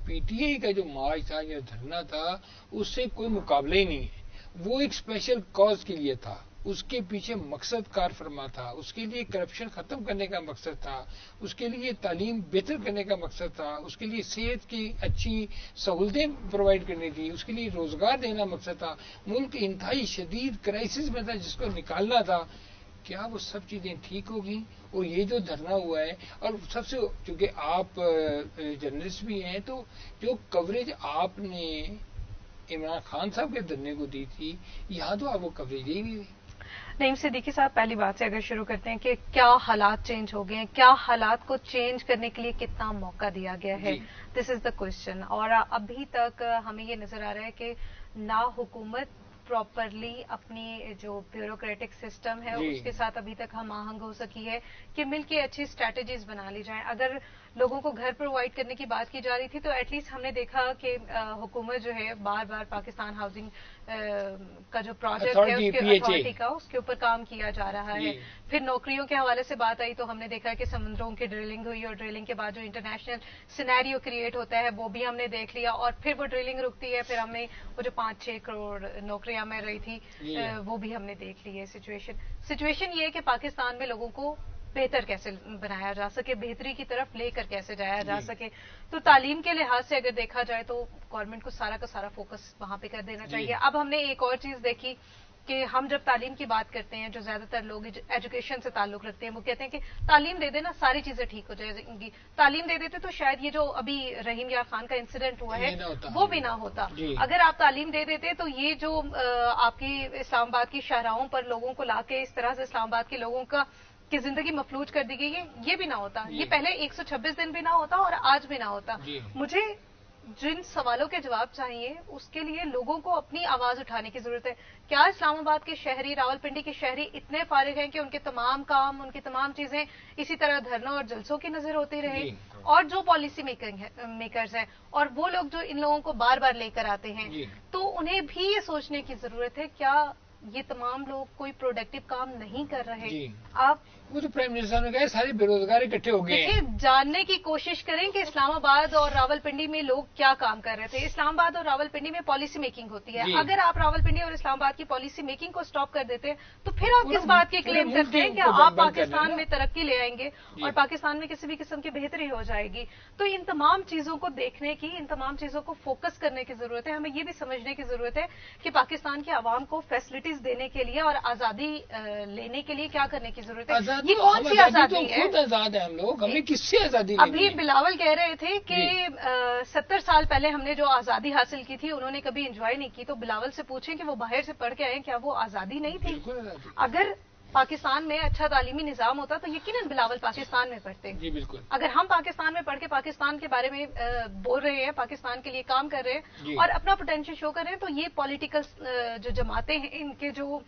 P T I کا جو مارچ تھا یا دھرنا تھا اس سے کوئی مقابلہ ہی نہیں ہے. وہ ایک اسپیشل کاز کے لیے تھا, اس کے پیچھے مقصد کار فرما تھا, اس کے لیے کرپشن ختم کرنے کا مقصد تھا, اس کے لیے تعلیم بہتر کرنے کا مقصد تھا, اس کے لیے صحت کی اچھی سہولتیں پرووائڈ کرنی تھی, اس کے لیے روزگار دینا مقصد تھا. ملک انتہائی شدید کرائسس میں تھا جس کو نکالنا تھا. کیا وہ سب چیزیں ٹھیک ہوگی؟ اور یہ جو دھرنا ہوا ہے, اور سب سے چونکہ آپ جرنلسٹ بھی ہیں, تو جو کوریج آپ نے عمران خان صاحب کے دھرنے کو دی تھی, یہاں تو آپ وہ کوریج دی نہیں. نعیم صدیقی صاحب, پہلی بات سے اگر شروع کرتے ہیں کہ کیا حالات چینج ہو گئے ہیں, کیا حالات کو چینج کرنے کے لیے کتنا موقع دیا گیا ہے, دس از دا کوشچن. اور ابھی تک ہمیں یہ نظر آ رہا ہے کہ نہ حکومت پراپرلی اپنی جو بیوروکریٹک سسٹم ہے اس کے ساتھ ابھی تک ہم آہنگ ہو سکی ہے کہ مل کے اچھی اسٹریٹجیز بنا لی جائیں. اگر لوگوں کو گھر پرووائڈ کرنے کی بات کی جا رہی تھی تو ایٹ لیسٹ ہم نے دیکھا کہ حکومت جو ہے بار بار پاکستان ہاؤسنگ کا جو پروجیکٹ ہے اس کے اتھارٹی کا, اس کے اوپر کام کیا جا رہا ہے. پھر نوکریوں کے حوالے سے بات آئی تو ہم نے دیکھا کہ سمندروں کی ڈرلنگ ہوئی, اور ڈرلنگ کے بعد جو انٹرنیشنل سینیریو کریٹ ہوتا ہے وہ بھی ہم نے دیکھ لیا, اور پھر وہ ڈرلنگ رکتی ہے, پھر ہم نے وہ جو 5-6 کروڑ نوکریاں مل رہی تھی وہ بھی ہم نے دیکھ لی ہے. سچویشن یہ ہے کہ پاکستان میں لوگوں کو بہتر کیسے بنایا جا سکے, بہتری کی طرف لے کر کیسے جایا جا سکے. تو تعلیم کے لحاظ سے اگر دیکھا جائے تو گورنمنٹ کو سارا کا سارا فوکس وہاں پہ کر دینا چاہیے. اب ہم نے ایک اور چیز دیکھی کہ ہم جب تعلیم کی بات کرتے ہیں, جو زیادہ تر لوگ ایجوکیشن سے تعلق رکھتے ہیں وہ کہتے ہیں کہ تعلیم دے دینا ساری چیزیں ٹھیک ہو جائیں گی, تعلیم دے دیتے تو شاید یہ جو ابھی رحیم یار خان کا انسیڈنٹ ہوا ہے وہ بھی نہ ہوتا. اگر آپ تعلیم دے دیتے تو یہ جو آپ کی اسلام آباد کی شاہراہوں پر لوگوں کو لا کے اس طرح سے اسلام آباد کے لوگوں کی زندگی مفلوج کر دی گئی ہے, یہ بھی نہ ہوتا. یہ پہلے 126 دن بھی نہ ہوتا اور آج بھی نہ ہوتا. مجھے جن سوالوں کے جواب چاہیے اس کے لیے لوگوں کو اپنی آواز اٹھانے کی ضرورت ہے. کیا اسلام آباد کے شہری, راولپنڈی کے شہری اتنے فارغ ہیں کہ ان کے تمام کام, ان کی تمام چیزیں اسی طرح دھرنوں اور جلسوں کی نظر ہوتی رہے؟ اور جو پالیسی میکرز ہیں اور وہ لوگ جو ان لوگوں کو بار بار لے کر آتے ہیں, تو انہیں بھی یہ سوچنے کی ضرورت ہے کیا یہ تمام لوگ کوئی پروڈکٹیو کام نہیں کر رہے. آپ وہ تو پرائم منسٹر نے کہا سارے بے روزگار اکٹھے ہو گئے ہیں. جاننے کی کوشش کریں کہ اسلام آباد اور راولپنڈی میں لوگ کیا کام کر رہے تھے. اسلام آباد اور راولپنڈی میں پالیسی میکنگ ہوتی ہے. اگر آپ راولپنڈی اور اسلام آباد کی پالیسی میکنگ کو سٹاپ کر دیتے تو پھر آپ کس بات کی کلیم کرتے ہیں کہ آپ پاکستان میں ترقی لے آئیں گے اور پاکستان میں کسی بھی قسم کی بہتری ہو جائے گی. تو ان تمام چیزوں کو دیکھنے کی, ان تمام چیزوں کو فوکس کرنے کی ضرورت ہے. ہمیں یہ بھی سمجھنے کی ضرورت ہے کہ پاکستان کے عوام کو فیسلٹیز دینے کے لیے اور آزادی لینے کے لیے کیا کرنے کی ضرورت ہے. یہ کون سی آزادی ہے؟ خود آزاد ہے ہم لوگ, ہمیں کس سے آزادی؟ ابھی بلاول کہہ رہے تھے کہ 70 سال پہلے ہم نے جو آزادی حاصل کی تھی انہوں نے کبھی انجوائے نہیں کی. تو بلاول سے پوچھیں کہ وہ باہر سے پڑھ کے آئے, کیا وہ آزادی نہیں تھی؟ اگر پاکستان میں اچھا تعلیمی نظام ہوتا تو یقیناً بلاول پاکستان میں پڑھتے. جی بالکل. اگر ہم پاکستان میں پڑھ کے پاکستان کے بارے میں بول رہے ہیں, پاکستان کے لیے کام کر رہے ہیں اور اپنا پوٹینشیل شو کر رہے ہیں, تو یہ پولیٹیکل جو جماعتیں ہیں, ان کے جو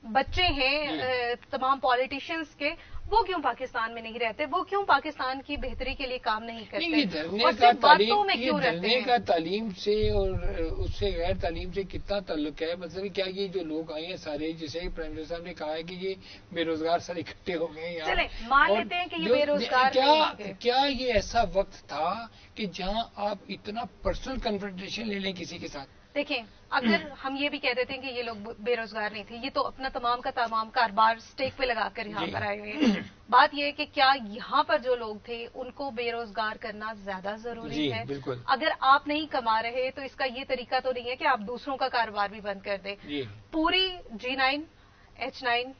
بچے ہیں تمام پالیٹیشینز کے, وہ کیوں پاکستان میں نہیں رہتے؟ وہ کیوں پاکستان کی بہتری کے لیے کام نہیں کرتے؟ اور صرف باتوں میں کیوں رہتے ہیں؟ کا تعلیم سے اور اس سے غیر تعلیم سے کتنا تعلق ہے؟ مطلب کیا یہ جو لوگ آئے ہیں سارے, جیسے پرائم منسٹر صاحب نے کہا ہے کہ یہ بے روزگار سارے اکٹھے ہو گئے ہیں, چلیں مان لیتے ہیں کہ یہ بے روزگار, کیا یہ ایسا وقت تھا کہ جہاں آپ اتنا پرسنل کنفرنٹیشن لے لیں کسی کے ساتھ؟ دیکھیں, اگر ہم یہ بھی کہہ دیتے ہیں کہ یہ لوگ بے روزگار نہیں تھے, یہ تو اپنا تمام کا تمام کاروبار سٹیک پہ لگا کر یہاں پر آئے ہوئے ہیں. بات یہ ہے کہ کیا یہاں پر جو لوگ تھے ان کو بے روزگار کرنا زیادہ ضروری ہے؟ اگر آپ نہیں کما رہے تو اس کا یہ طریقہ تو نہیں ہے کہ آپ دوسروں کا کاروبار بھی بند کر دیں. پوری G9 H9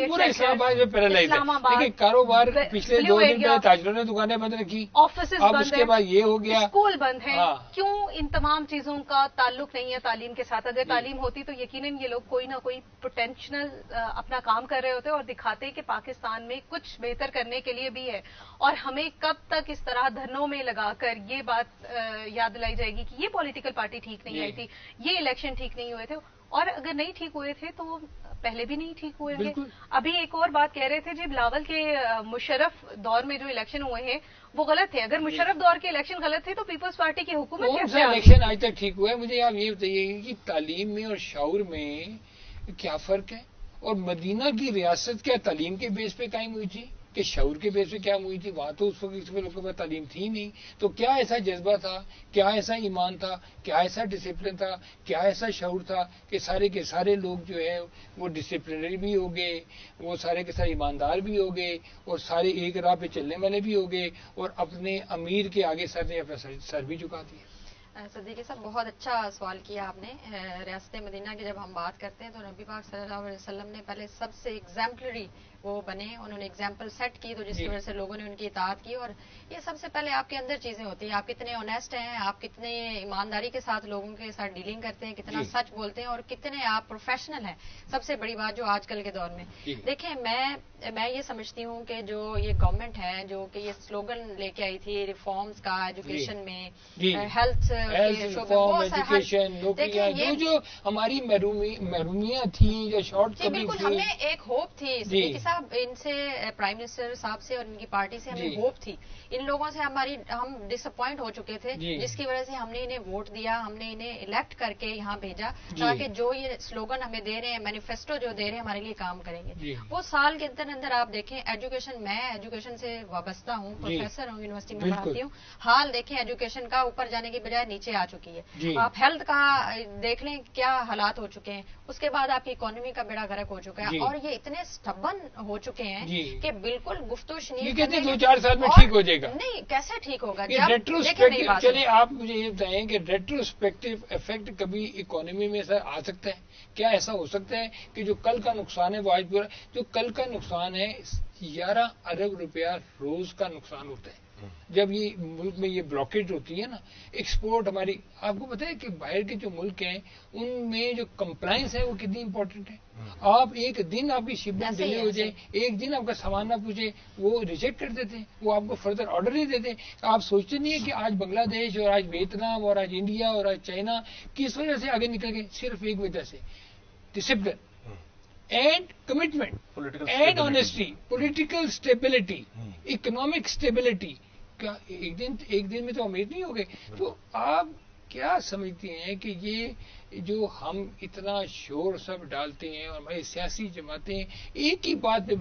پورا اسلام آباد میں پیرالائز ہے. کاروبار پچھلے 2 دن میں تاجروں نے دکانیں بند رکھی, آفیسز بند اس کے بعد یہ ہو گیا, اسکول بند ہیں. کیوں ان تمام چیزوں کا تعلق نہیں ہے تعلیم کے ساتھ؟ اگر تعلیم ہوتی تو یقیناً یہ لوگ کوئی نہ کوئی پوٹینشیل اپنا کام کر رہے ہوتے اور دکھاتے کہ پاکستان میں کچھ بہتر کرنے کے لیے بھی ہے. اور ہمیں کب تک اس طرح دھرنوں میں لگا کر یہ بات یاد دلائی جائے گی کہ یہ پولیٹیکل پارٹی ٹھیک نہیں آئی تھی, یہ الیکشن ٹھیک نہیں ہوئے تھے, اور اگر نہیں ٹھیک ہوئے تھے تو پہلے بھی نہیں ٹھیک ہوئے تھے. ابھی ایک اور بات کہہ رہے تھے جی, بلاول کے مشرف دور میں جو الیکشن ہوئے ہیں وہ غلط تھے. اگر مشرف دور کے الیکشن غلط تھے تو پیپلز پارٹی کی حکومت کیسے الیکشن آج تک ٹھیک ہوا ہے؟ مجھے آپ یہ بتائیے کہ تعلیم میں اور شعور میں کیا فرق ہے؟ اور مدینہ کی ریاست کیا تعلیم کے بیس پہ قائم ہوئی تھی؟ کہ شعور کے بیس پہ کیا ہوئی تھی. وہاں تو اس وقت اس میں لوگوں پر تعلیم تھی نہیں. تو کیا ایسا جذبہ تھا, کیا ایسا ایمان تھا, کیا ایسا ڈسپلن تھا, کیا ایسا شعور تھا کہ سارے کے سارے لوگ جو ہے وہ ڈسپلنری بھی ہو گئے, وہ سارے کے سارے ایماندار بھی ہو گئے, اور سارے ایک راہ پہ چلنے والے بھی ہو گئے, اور اپنے امیر کے آگے سر نے اپنا سر بھی جھکا دیا. صدیقی صاحب بہت اچھا سوال کیا آپ نے. ریاست مدینہ کی جب ہم بات کرتے ہیں تو نبی پاک صلی اللہ علیہ وسلم نے پہلے سب سے ایگزامپلری وہ بنے, انہوں نے ایگزامپل سیٹ کی, تو جس کی وجہ سے لوگوں نے ان کی اطاعت کی. اور یہ سب سے پہلے آپ کے اندر چیزیں ہوتی ہیں, آپ کتنے آنیسٹ ہیں, آپ کتنے ایمانداری کے ساتھ لوگوں کے ساتھ ڈیلنگ کرتے ہیں, کتنا سچ بولتے ہیں, اور کتنے آپ پروفیشنل ہیں. سب سے بڑی بات جو آج کل کے دور میں دیکھیں, میں یہ سمجھتی ہوں کہ جو یہ گورنمنٹ ہے جو کہ یہ سلوگن لے کے آئی تھی ریفارمز کا ایجوکیشن میں, ہیلتھ ایجوکیشن, نوکریاں, جو ہماری محرومیاں تھیں, جو شارٹ کٹ, بالکل ہمیں ایک ہوپ تھی صدیقی صاحب, ان سے پرائم منسٹر صاحب سے اور ان کی پارٹی سے ہمیں ہوپ تھی. ان لوگوں سے ہم ڈس اپوائنٹ ہو چکے تھے, جس کی وجہ سے ہم نے انہیں ووٹ دیا, ہم نے انہیں الیکٹ کر کے یہاں بھیجا تاکہ جو یہ سلوگن ہمیں دے رہے ہیں, مینیفیسٹو جو دے رہے ہیں, ہمارے لیے کام کریں گے. وہ سال کے اندر آپ دیکھیں ایجوکیشن, میں ایجوکیشن سے وابستہ ہوں, پروفیسر ہوں, یونیورسٹی میں پڑھاتی ہوں. حال دیکھیں ایجوکیشن کا اوپر جانے کی بجائے نیچے آ چکی ہے. آپ ہیلتھ کا دیکھ لیں کیا حالات ہو چکے ہیں, اس کے بعد آپ کی اکانومی کا بیڑا غرق ہو چکا ہے, اور یہ اتنے اسٹبن ہو چکے ہیں کہ بالکل گفتگو شنید, 2-4 سال میں ٹھیک ہو جائے گا. نہیں, کیسے ٹھیک ہوگا؟ چلے آپ مجھے یہ بتائیں کہ ریٹروسپیکٹو افیکٹ کبھی اکانومی میں سر آ سکتا ہے؟ کیا ایسا ہو سکتا ہے کہ جو کل کا نقصان ہے وہ آج پورا, جو کل کا نقصان ہے 11 ارب روپیہ روز کا نقصان ہوتا ہے جب یہ ملک میں یہ بلاکیج ہوتی ہے نا, ایکسپورٹ ہماری, آپ کو پتا ہے کہ باہر کے جو ملک ہیں ان میں جو کمپلائنس ہے وہ کتنی امپورٹنٹ ہے. آپ ایک دن آپ کی شپمنٹ ڈیلے ہو جائے, ایک دن آپ کا سامان نہ پوچھے, وہ ریجیکٹ کر دیتے ہیں, وہ آپ کو فردر آرڈر نہیں دیتے. آپ سوچتے نہیں ہے کہ آج بنگلہ دیش اور آج ویتنام اور آج انڈیا اور آج چائنا کس وجہ سے آگے نکل گئے؟ صرف ایک وجہ سے, discipline and commitment and honesty, political stability, economic stability. کیا ایک دن میں تو امید نہیں ہو گئے؟ تو آپ کیا سمجھتے ہیں کہ یہ جو ہم اتنا شور سب ڈالتے ہیں اور ہماری سیاسی جماعتیں ایک ہی بات پہ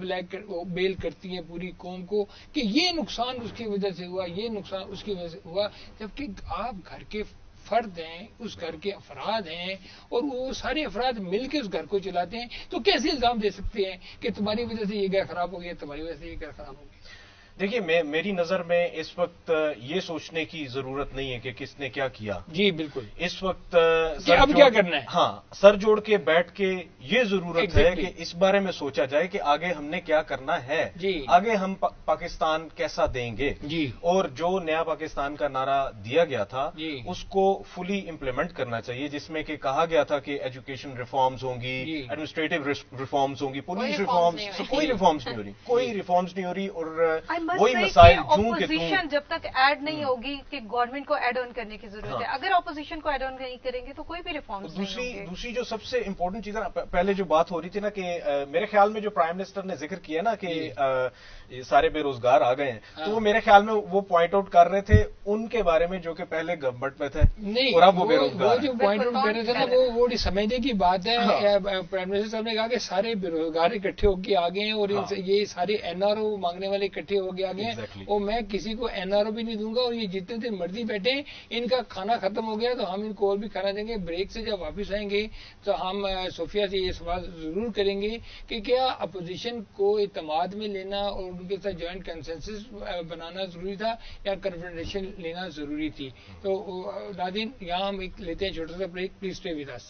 بیل کرتی ہیں پوری قوم کو کہ یہ نقصان اس کی وجہ سے ہوا, یہ نقصان اس کی وجہ سے ہوا, جبکہ آپ گھر کے فرد ہیں, اس گھر کے افراد ہیں, اور وہ سارے افراد مل کے اس گھر کو چلاتے ہیں. تو کیسے الزام دے سکتے ہیں کہ تمہاری وجہ سے یہ گھر خراب ہو گیا, تمہاری وجہ سے یہ گھر خراب ہو گیا؟ دیکھیے, میری نظر میں اس وقت یہ سوچنے کی ضرورت نہیں ہے کہ کس نے کیا کیا. جی بالکل. اس وقت اب کیا کرنا ہے؟ ہاں, سر جوڑ کے بیٹھ کے یہ ضرورت ہے کہ اس بارے میں سوچا جائے کہ آگے ہم نے کیا کرنا ہے. آگے ہم پاکستان کیسا دیں گے, اور جو نیا پاکستان کا نعرہ دیا گیا تھا اس کو فلی امپلیمنٹ کرنا چاہیے, جس میں کہ کہا گیا تھا کہ ایجوکیشن ریفارمز ہوں گی, ایڈمنسٹریٹو ریفارمز ہوں گی, پولیس ریفارمز, کوئی ریفارمز نہیں ہو رہی, کوئی ریفارمز نہیں ہو رہی. اور وہی مسائل اپوزیشن جب تک ایڈ نہیں ہوگی کہ گورنمنٹ کو ایڈ آن کرنے کی ضرورت ہے. اگر اپوزیشن کو ایڈ آن نہیں کریں گے تو کوئی بھی ریفارمز نہیں ہوں گے. دوسری جو سب سے امپورٹنٹ چیز ہے, پہلے جو بات ہو رہی تھی نا کہ میرے خیال میں جو پرائم منسٹر نے ذکر کیا نا کہ سارے بے روزگار آ گئے ہیں, تو وہ میرے خیال میں وہ پوائنٹ آؤٹ کر رہے تھے ان کے بارے میں جو کہ پہلے گورنمنٹ میں تھے, اور اب وہ بے روزگار. جو پوائنٹ آؤٹ کر رہے تھے نا وہ سمجھنے کی بات ہے. پرائم منسٹر صاحب نے کہا کہ سارے بے روزگار اکٹھے ہو کے آ گئے ہیں, اور یہ سارے NRO مانگنے والے اکٹھے ہو کے آ گئے ہیں, اور میں کسی کو NRO بھی نہیں دوں گا, اور یہ جتنے دن مرضی بیٹھے ان کا کھانا ختم ہو گیا تو ہم ان کو اور بھی کھانا دیں گے. بریک سے جب واپس آئیں گے تو ہم صوفیہ سے یہ سوال ضرور کریں گے کہ کیا اپوزیشن کو اعتماد میں لینا اور ان کے ساتھ جوائنٹ کنسنسس بنانا ضروری تھا یا کنفیڈریشن لینا ضروری تھی. تو ناظرین, یہاں ہم ایک لیتے ہیں چھوٹا سا break, please stay with us.